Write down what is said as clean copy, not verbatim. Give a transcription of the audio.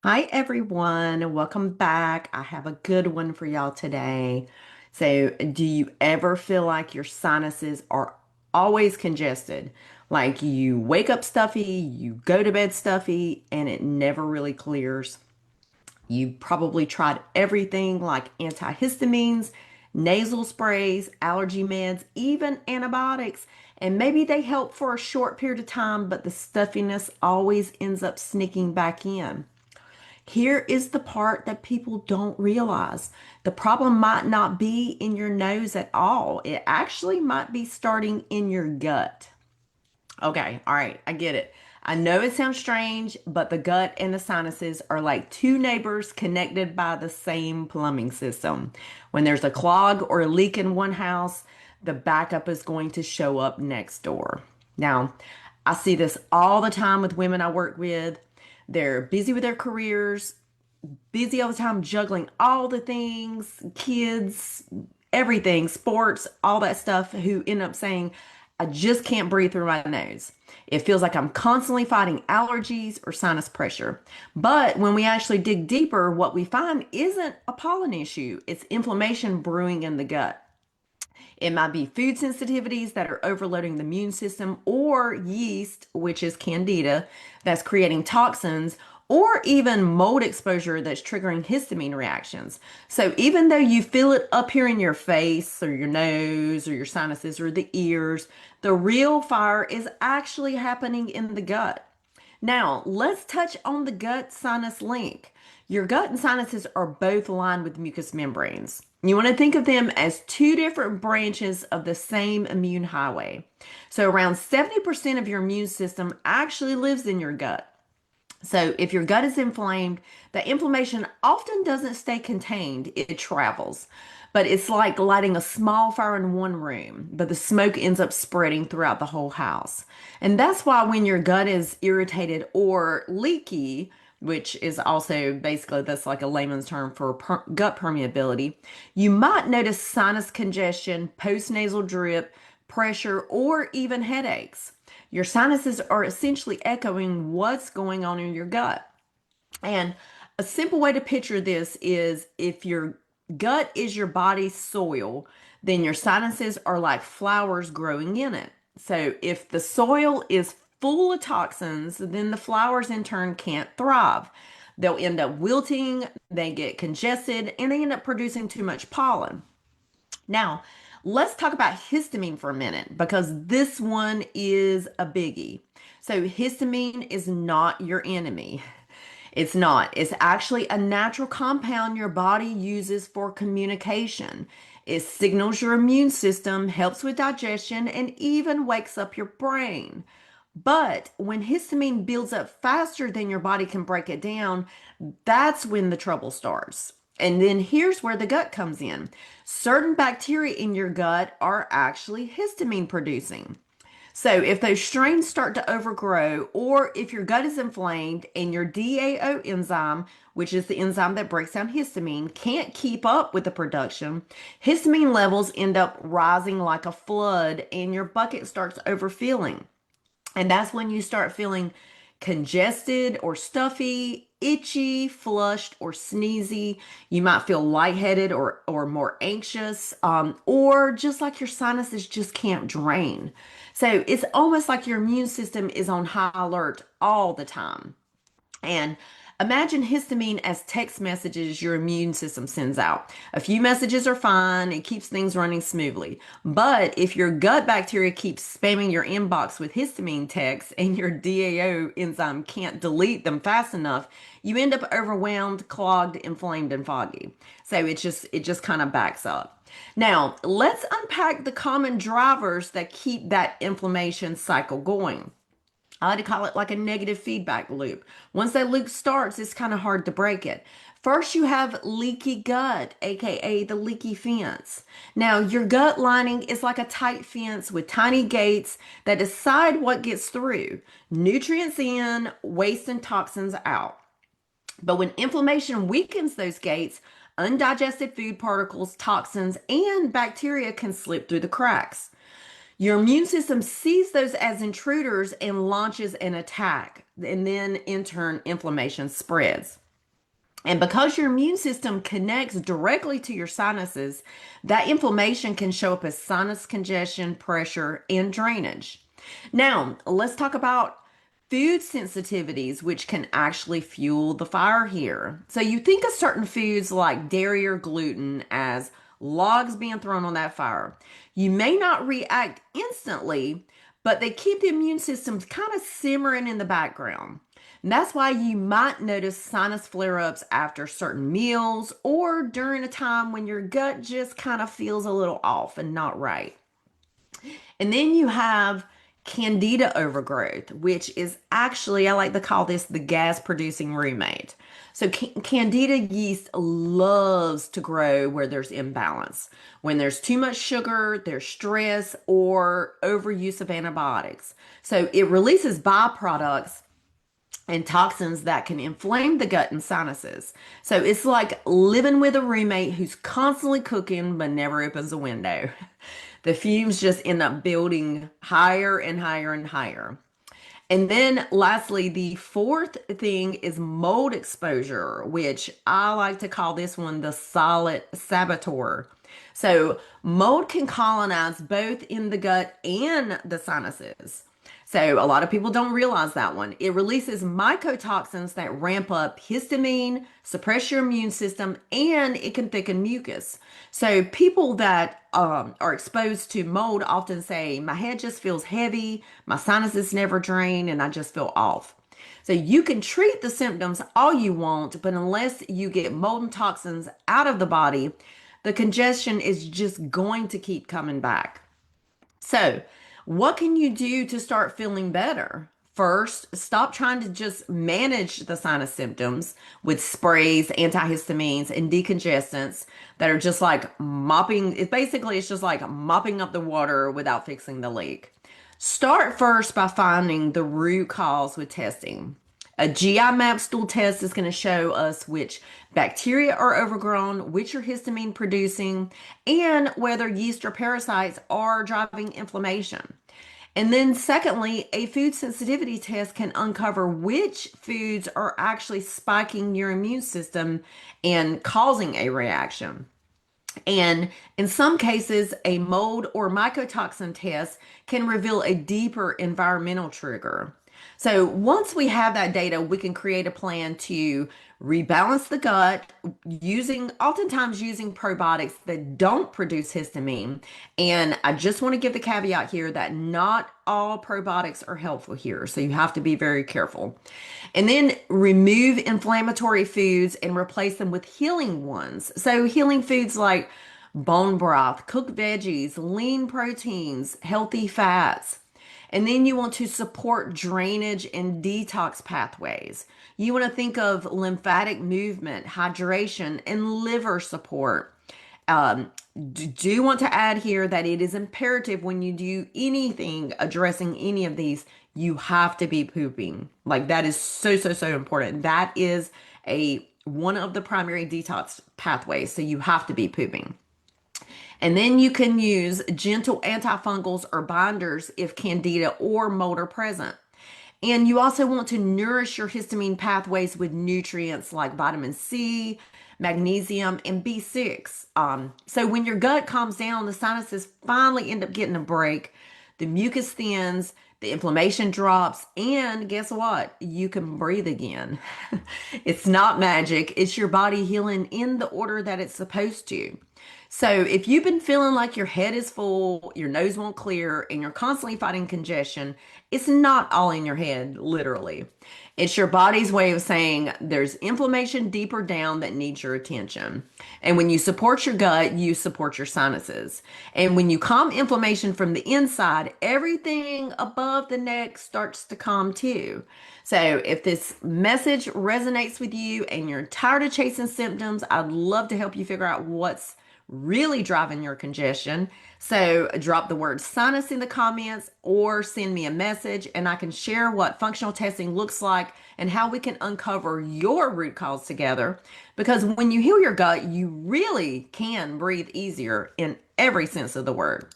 Hi, everyone. Welcome back. I have a good one for y'all today. So, do you ever feel like your sinuses are always congested? Like you wake up stuffy, you go to bed stuffy, and it never really clears? You probably tried everything like antihistamines, nasal sprays, allergy meds, even antibiotics, and maybe they help for a short period of time, but the stuffiness always ends up sneaking back in. Here is the part that people don't realize. The problem might not be in your nose at all. It actually might be starting in your gut. Okay, all right, I get it. I know it sounds strange, but the gut and the sinuses are like two neighbors connected by the same plumbing system. When there's a clog or a leak in one house, the backup is going to show up next door. Now, I see this all the time with women I work with. They're busy with their careers, busy all the time juggling all the things, kids, everything, sports, all that stuff, who end up saying, I just can't breathe through my nose. It feels like I'm constantly fighting allergies or sinus pressure. But when we actually dig deeper, what we find isn't a pollen issue, it's inflammation brewing in the gut. It might be food sensitivities that are overloading the immune system, or yeast, which is candida, that's creating toxins, or even mold exposure that's triggering histamine reactions. So even though you feel it up here in your face or your nose or your sinuses or the ears, the real fire is actually happening in the gut. Now, let's touch on the gut sinus link. Your gut and sinuses are both lined with mucous membranes. You want to think of them as two different branches of the same immune highway. So, around 70% of your immune system actually lives in your gut. So, if your gut is inflamed, the inflammation often doesn't stay contained, it travels. But it's like lighting a small fire in one room, but the smoke ends up spreading throughout the whole house. And that's why when your gut is irritated or leaky, which is also basically that's like a layman's term for gut permeability, you might notice sinus congestion, post-nasal drip, pressure, or even headaches. Your sinuses are essentially echoing what's going on in your gut. And a simple way to picture this is if your gut is your body's soil, then your sinuses are like flowers growing in it. So if the soil is full of toxins, then the flowers in turn can't thrive. They'll end up wilting, they get congested, and they end up producing too much pollen. Now, let's talk about histamine for a minute because this one is a biggie. So, histamine is not your enemy. It's not. It's actually a natural compound your body uses for communication. It signals your immune system, helps with digestion, and even wakes up your brain. But when histamine builds up faster than your body can break it down, that's when the trouble starts. And then here's where the gut comes in. Certain bacteria in your gut are actually histamine producing. So, if those strains start to overgrow, or if your gut is inflamed and your DAO enzyme, which is the enzyme that breaks down histamine, can't keep up with the production, histamine levels end up rising like a flood and your bucket starts overfilling. And that's when you start feeling congested or stuffy, itchy, flushed, or sneezy. You might feel lightheaded or more anxious, or just like your sinuses just can't drain. So it's almost like your immune system is on high alert all the time. And imagine histamine as text messages your immune system sends out. A few messages are fine, it keeps things running smoothly. But if your gut bacteria keeps spamming your inbox with histamine texts and your DAO enzyme can't delete them fast enough, you end up overwhelmed, clogged, inflamed, and foggy. So it just kind of backs up. Now, let's unpack the common drivers that keep that inflammation cycle going. I like to call it like a negative feedback loop. Once that loop starts, it's kind of hard to break it. First, you have leaky gut, aka the leaky fence. Now, your gut lining is like a tight fence with tiny gates that decide what gets through nutrients in, waste and toxins out. But when inflammation weakens those gates, undigested food particles, toxins, and bacteria can slip through the cracks. Your immune system sees those as intruders and launches an attack, and then in turn, inflammation spreads. And because your immune system connects directly to your sinuses, that inflammation can show up as sinus congestion, pressure, and drainage. Now, let's talk about food sensitivities, which can actually fuel the fire here. So, you think of certain foods like dairy or gluten as logs being thrown on that fire. You may not react instantly, but they keep the immune system kind of simmering in the background. And that's why you might notice sinus flare ups after certain meals or during a time when your gut just kind of feels a little off and not right. And then you have candida overgrowth, which is actually, I like to call this the gas producing roommate. So, candida yeast loves to grow where there's imbalance. When there's too much sugar, there's stress, or overuse of antibiotics. So, it releases byproducts and toxins that can inflame the gut and sinuses. So it's like living with a roommate who's constantly cooking but never opens a window. The fumes just end up building higher and higher and higher. And then lastly, the fourth thing is mold exposure, which I like to call this one the solid saboteur. So mold can colonize both in the gut and the sinuses. So a lot of people don't realize that one. It releases mycotoxins that ramp up histamine, suppress your immune system, and it can thicken mucus. So people that are exposed to mold often say, my head just feels heavy, my sinuses never drain, and I just feel off. So you can treat the symptoms all you want, but unless you get mold and toxins out of the body, the congestion is just going to keep coming back. So, what can you do to start feeling better? First, stop trying to just manage the sinus symptoms with sprays, antihistamines, and decongestants that are just like mopping. It's just like mopping up the water without fixing the leak. Start first by finding the root cause with testing. A GI map stool test is going to show us which bacteria are overgrown, which are histamine producing, and whether yeast or parasites are driving inflammation. And then, secondly, a food sensitivity test can uncover which foods are actually spiking your immune system and causing a reaction. And in some cases, a mold or mycotoxin test can reveal a deeper environmental trigger. So once we have that data, we can create a plan to rebalance the gut oftentimes using probiotics that don't produce histamine. And I just want to give the caveat here that not all probiotics are helpful here. So you have to be very careful. And then remove inflammatory foods and replace them with healing ones. So healing foods like bone broth, cooked veggies, lean proteins, healthy fats. And then you want to support drainage and detox pathways. You want to think of lymphatic movement, hydration, and liver support. Do want to add here that it is imperative when you do anything addressing any of these, you have to be pooping. Like that is so, so, so important. That is one of the primary detox pathways. So you have to be pooping. And then you can use gentle antifungals or binders if candida or mold are present. And you also want to nourish your histamine pathways with nutrients like vitamin C, magnesium, and B6. So when your gut calms down, the sinuses finally end up getting a break. The mucus thins, the inflammation drops, and guess what? You can breathe again. It's not magic, it's your body healing in the order that it's supposed to. So if you've been feeling like your head is full, your nose won't clear, and you're constantly fighting congestion, it's not all in your head, literally. It's your body's way of saying there's inflammation deeper down that needs your attention. And when you support your gut, you support your sinuses. And when you calm inflammation from the inside, everything above the neck starts to calm too. So if this message resonates with you and you're tired of chasing symptoms, I'd love to help you figure out what's really driving your congestion. So drop the word sinus in the comments or send me a message and I can share what functional testing looks like and how we can uncover your root cause together. Because when you heal your gut, you really can breathe easier in every sense of the word.